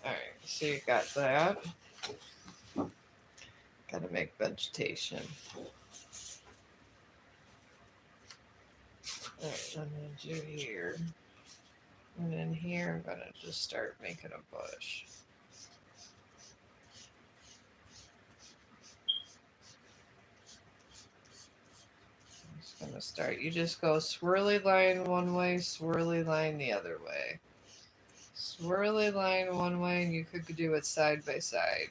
Alright, so you got that. Got to make vegetation. Alright, I'm going to do here. And then here, I'm going to just start making a bush. I'm just going to start. You just go swirly line one way, swirly line the other way. Swirly line one way, and you could do it side by side.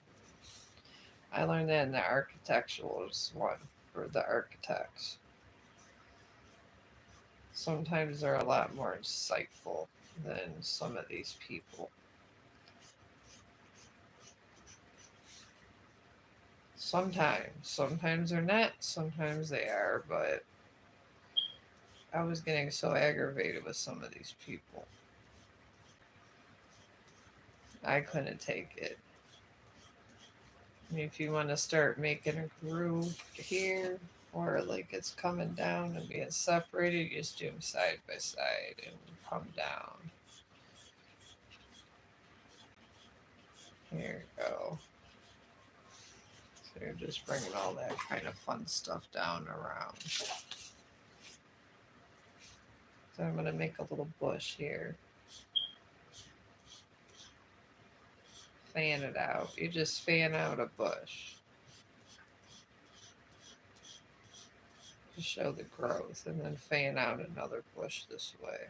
I learned that in the architecturals one for the architects. Sometimes they're a lot more insightful than some of these people. Sometimes they're not, sometimes they are, but I was getting so aggravated with some of these people. I couldn't take it. If you want to start making a groove here, or like it's coming down and being separated, you just do them side by side and come down. Here you go. So you're just bringing all that kind of fun stuff down around. So I'm going to make a little bush here. fan it out. You just fan out a bush to show the growth, and then fan out another bush this way.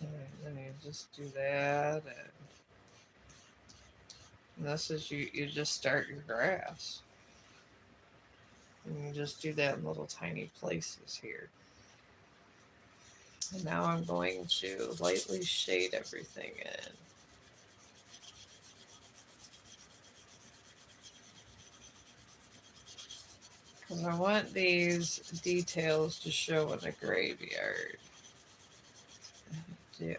And then you just do that, and this is you just start your grass. And you just do that in little tiny places here. And now I'm going to lightly shade everything in. Because I want these details to show in the graveyard. I do.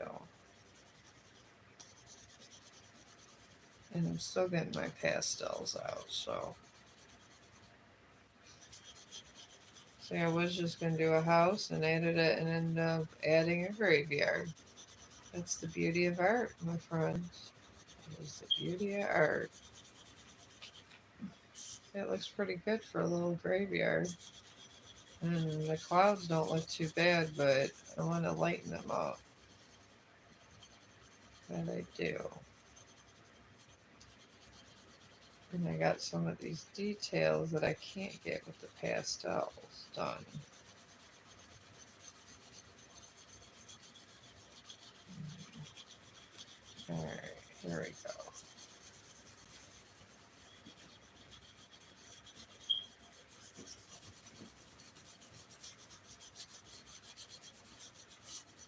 And I'm still getting my pastels out, so. See, I was just going to do a house and added it and ended up adding a graveyard. That's the beauty of art, my friends. It's the beauty of art. It looks pretty good for a little graveyard. And the clouds don't look too bad, but I want to lighten them up. And I do. And I got some of these details that I can't get with the pastels done. Alright, here we go.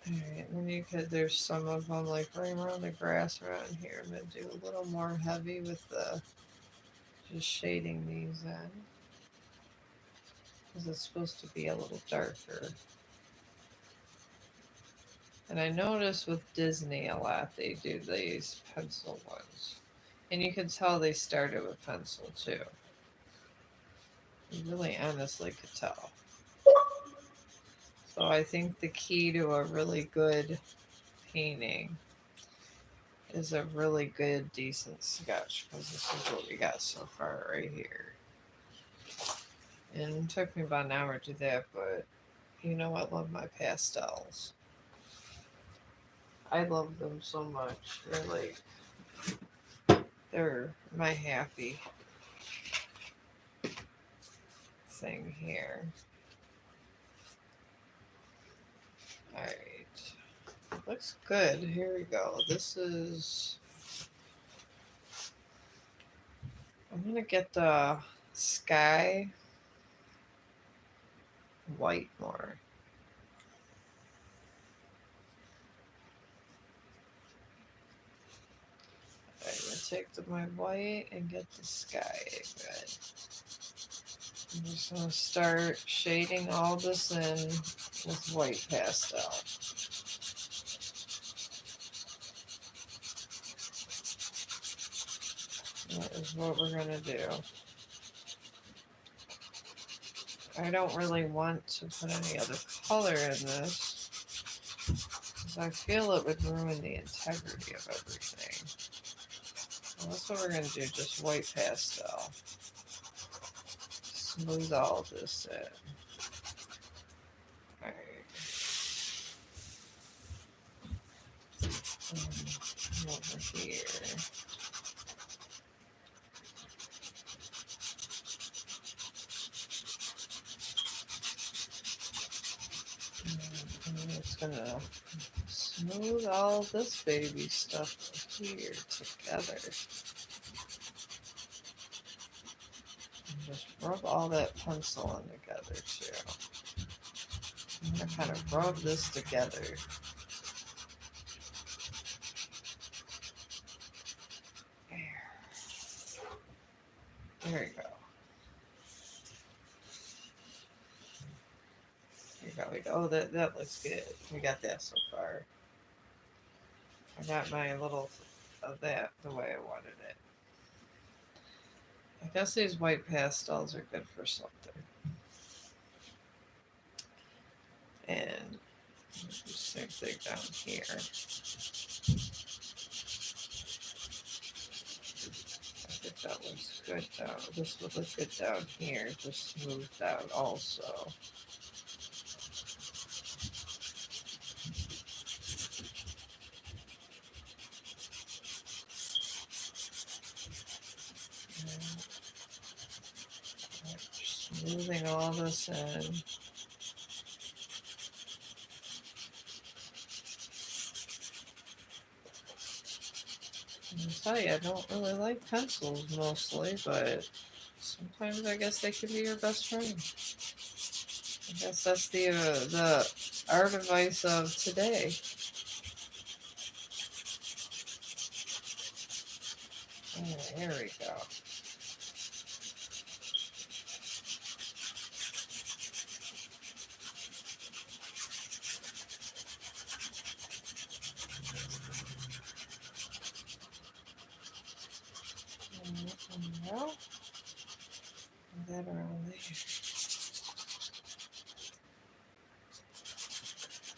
Alright, and then you could, there's some of them like right around the grass around here. I'm going to do a little more heavy with the, just shading these in. Because it's supposed to be a little darker. And I notice with Disney a lot, they do these pencil ones. And you can tell they started with pencil too. You really honestly could tell. So I think the key to a really good painting is a really good, decent sketch. Because this is what we got so far right here. And it took me about an hour to do that, but you know I love my pastels. I love them so much. They're my happy thing here. Alright. Looks good. Here we go. This is... I'm going to get the sky white more. I'm going to take my white and get the sky good. I'm just going to start shading all this in with white pastel. That is what we're going to do. I don't really want to put any other color in this because I feel it would ruin the integrity of everything. Well, that's what we're going to do, just white pastel. Smooth all this in. Alright. Over here. I'm just going to smooth all this baby stuff here together. And just rub all that pencil in together too. I'm going to kind of rub this together. There we go. There we go. Oh, that looks good. We got that so far. I got my little of that the way I wanted it. I guess these white pastels are good for something. And same thing down here. I think that looks good down. This would look good down here, just smoothed out also. moving all this in. I tell you, I don't really like pencils mostly, but sometimes I guess they could be your best friend. I guess that's the art advice of today. There we go. Well, that around there.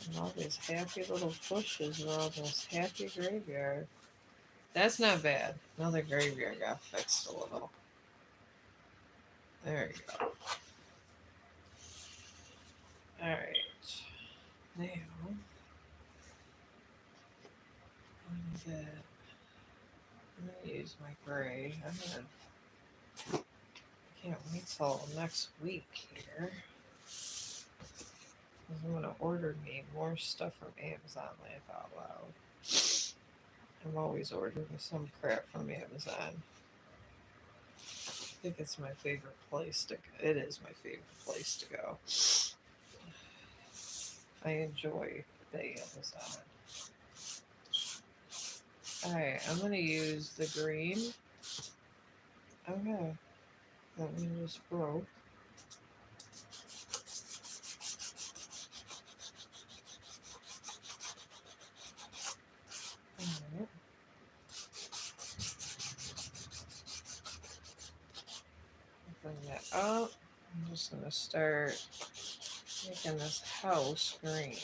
And all these happy little bushes around this happy graveyard. That's not bad. Another graveyard got fixed a little. There you go. Alright. Now, I'm gonna use my gray. Can't wait till next week here. I'm gonna order me more stuff from Amazon, laugh out loud. I'm always ordering some crap from Amazon. I think it's my favorite place to go. It is my favorite place to go. I enjoy the Amazon. Alright, I'm gonna use the green. Okay. That one just broke. Alright. Bring that up. I'm just gonna start making this house green.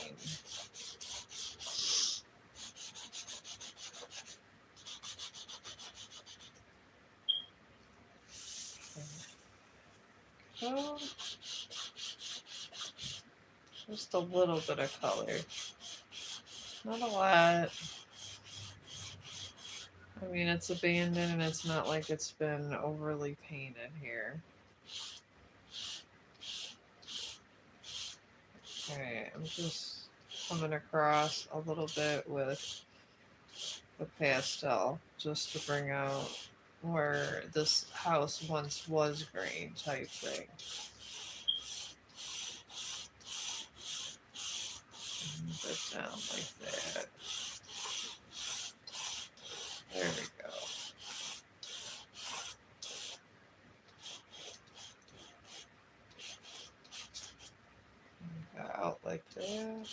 Oh, just a little bit of color. Not a lot. I mean, it's abandoned and it's not like it's been overly painted here. Alright, I'm just coming across a little bit with the pastel just to bring out where this house once was green type thing. Move it down like that. There we go. Out like that.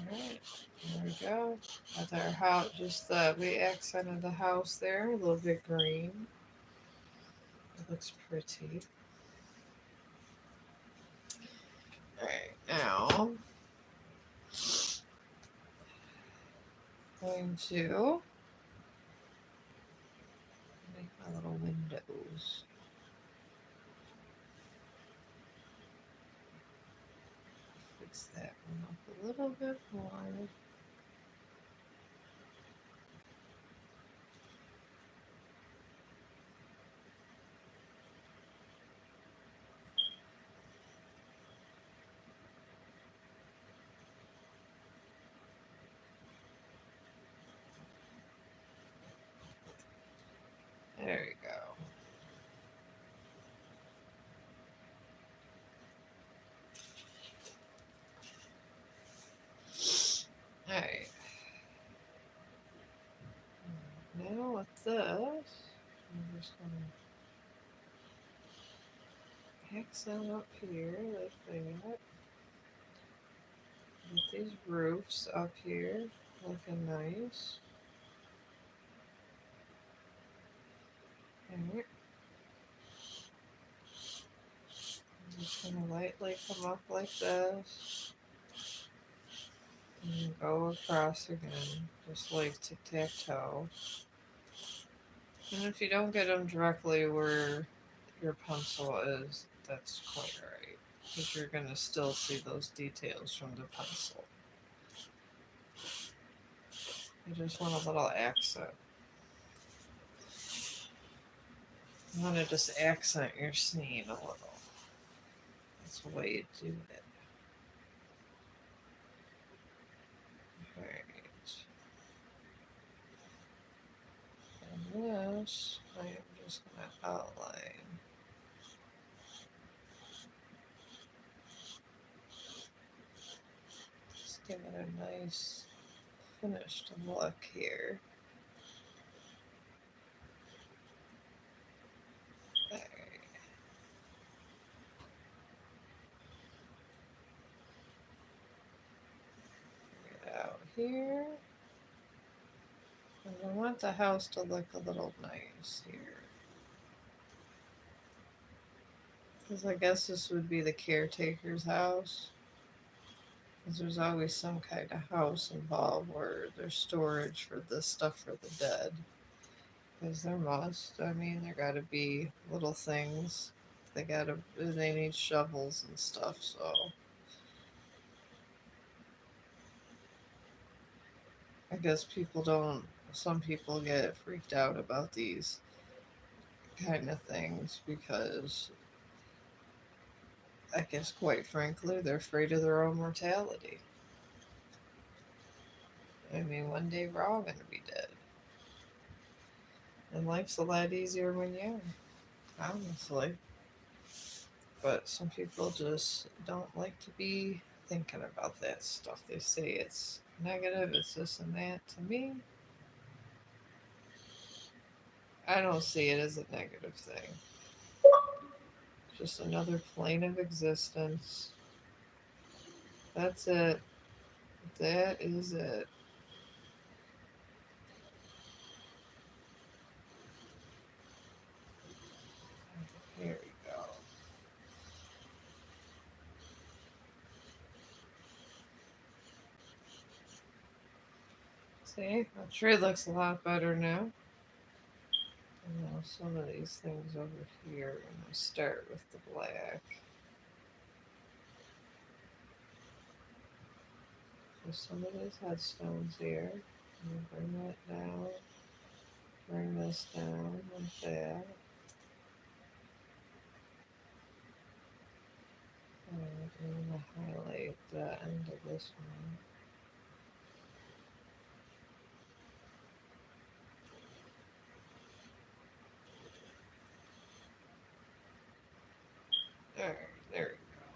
Alright, there we go. With our house, just we accented the house there a little bit green. It looks pretty. Alright, now I'm going to make my little windows. Fix that one up a little bit more. There we go. Alright. Now with this, I'm just going to accent up here, lifting it. Get these roofs up here looking nice. Alright. I'm just going to lightly come up like this. And go across again, just like tic-tac-toe. And if you don't get them directly where your pencil is, that's quite alright. Because you're going to still see those details from the pencil. I just want a little accent. You want to just accent your scene a little. That's the way you do it. Alright. And this, I am just going to outline. Just give it a nice finished look here. Alright. Get it out here. And I want the house to look a little nice here. Because I guess this would be the caretaker's house. Because there's always some kind of house involved where there's storage for this stuff for the dead. Because there must. I mean, there gotta be little things. They need shovels and stuff, so. I guess some people get freaked out about these kind of things because I guess, quite frankly, they're afraid of their own mortality. I mean, one day we're all going to be dead. And life's a lot easier when you are, honestly. But some people just don't like to be thinking about that stuff. They say it's negative, it's this and that. To me, I don't see it as a negative thing. Just another plane of existence. That's it. That is it. Here we go. See, the tree looks a lot better now. And now some of these things over here, I'm going to start with the black. So some of these headstones here, I'm going to bring that down, bring this down like that. And I'm going to highlight the end of this one. Alright, there we go.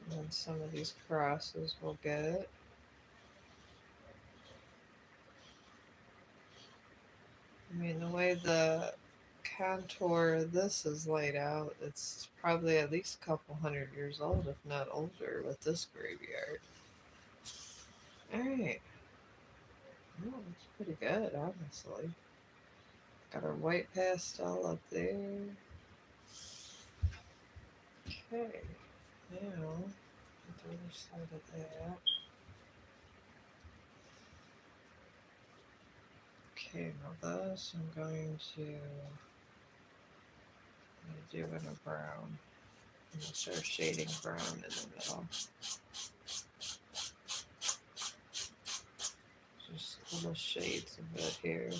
And then some of these crosses will get. I mean, the way the contour of this is laid out, it's probably at least a couple 100 years old, if not older, with this graveyard. Alright. Oh, it's pretty good, honestly. Got our white pastel up there. Okay. Now, the other side of that. Okay, now this I'm going to do in a brown. I'm going to start shading brown in the middle. Just little shades of it here.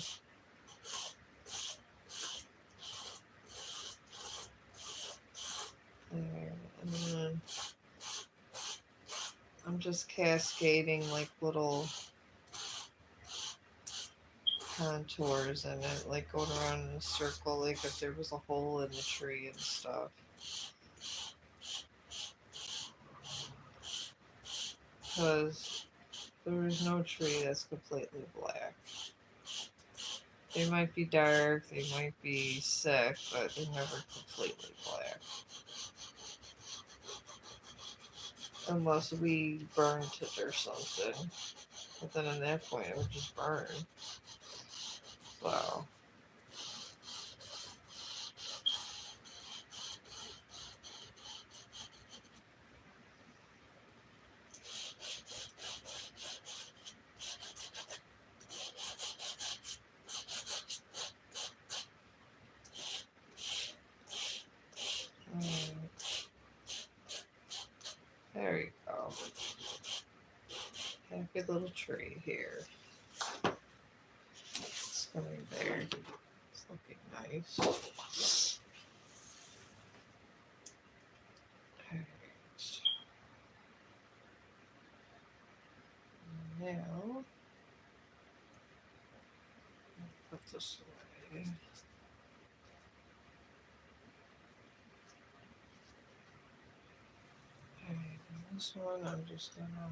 There, and then I'm just cascading like little contours in it, like going around in a circle, like if there was a hole in the tree and stuff. Because there is no tree that's completely black. They might be dark, they might be sick, but they're never completely black. Unless we burnt it or something. But then at that point it would just burn. So. There you go. Happy little tree here. Coming there. It's looking nice. Alright. Now, put this away. Alright, this one I'm just gonna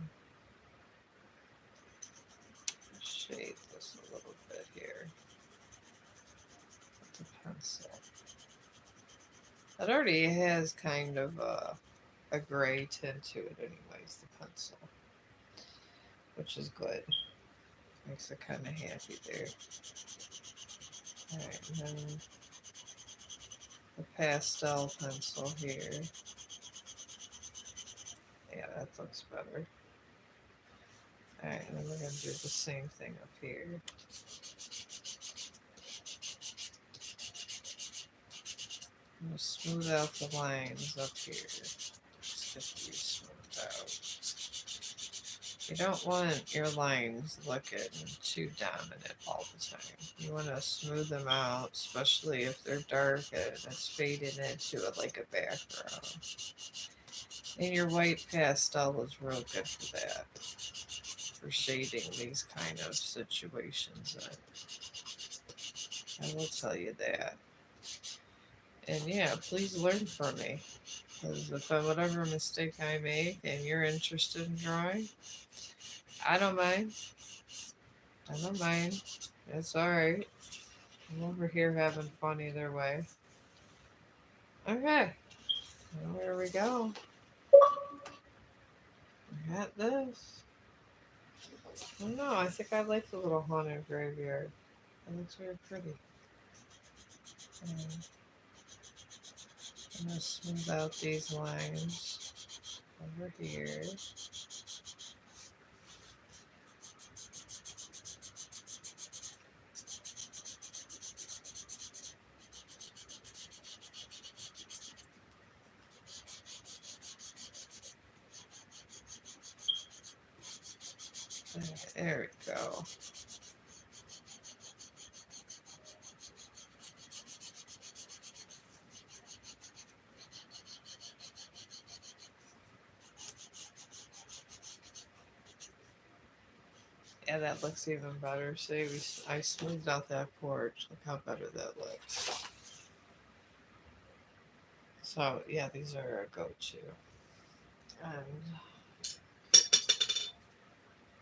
shade this a little bit here with the pencil. It already has kind of a gray tint to it anyways, the pencil, which is good. Makes it kind of happy there. Alright, and then the pastel pencil here. Yeah, that looks better. Alright, and then we're going to do the same thing up here. I'm going to smooth out the lines up here. Just get these smoothed out. You don't want your lines looking too dominant all the time. You want to smooth them out, especially if they're dark and it's fading into it like a background. And your white pastel is real good for that, for shading these kind of situations. I will tell you that. And yeah, please learn from me. Because if whatever mistake I make and you're interested in drawing, I don't mind. I don't mind. It's alright. I'm over here having fun either way. Okay. Well, there we go. We got this. I don't know. I think I like the little haunted graveyard. It looks very pretty. I'm going to smooth out these lines over here. There we go. Yeah, that looks even better. See, I smoothed out that porch. Look how better that looks. So, yeah, these are a go-to. And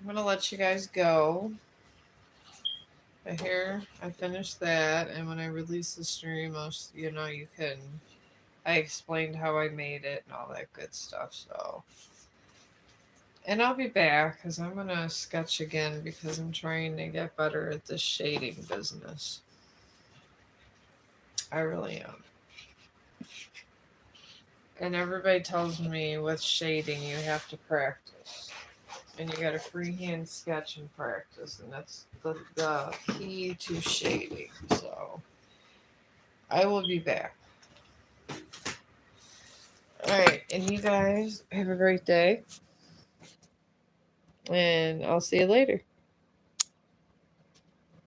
I'm going to let you guys go. But here, I finished that. And when I release the stream, you can... I explained how I made it and all that good stuff. So... And I'll be back because I'm going to sketch again because I'm trying to get better at this shading business. I really am. And everybody tells me with shading you have to practice. And you got to freehand sketch and practice. And that's the key to shading. So I will be back. Alright, and you guys have a great day. And I'll see you later.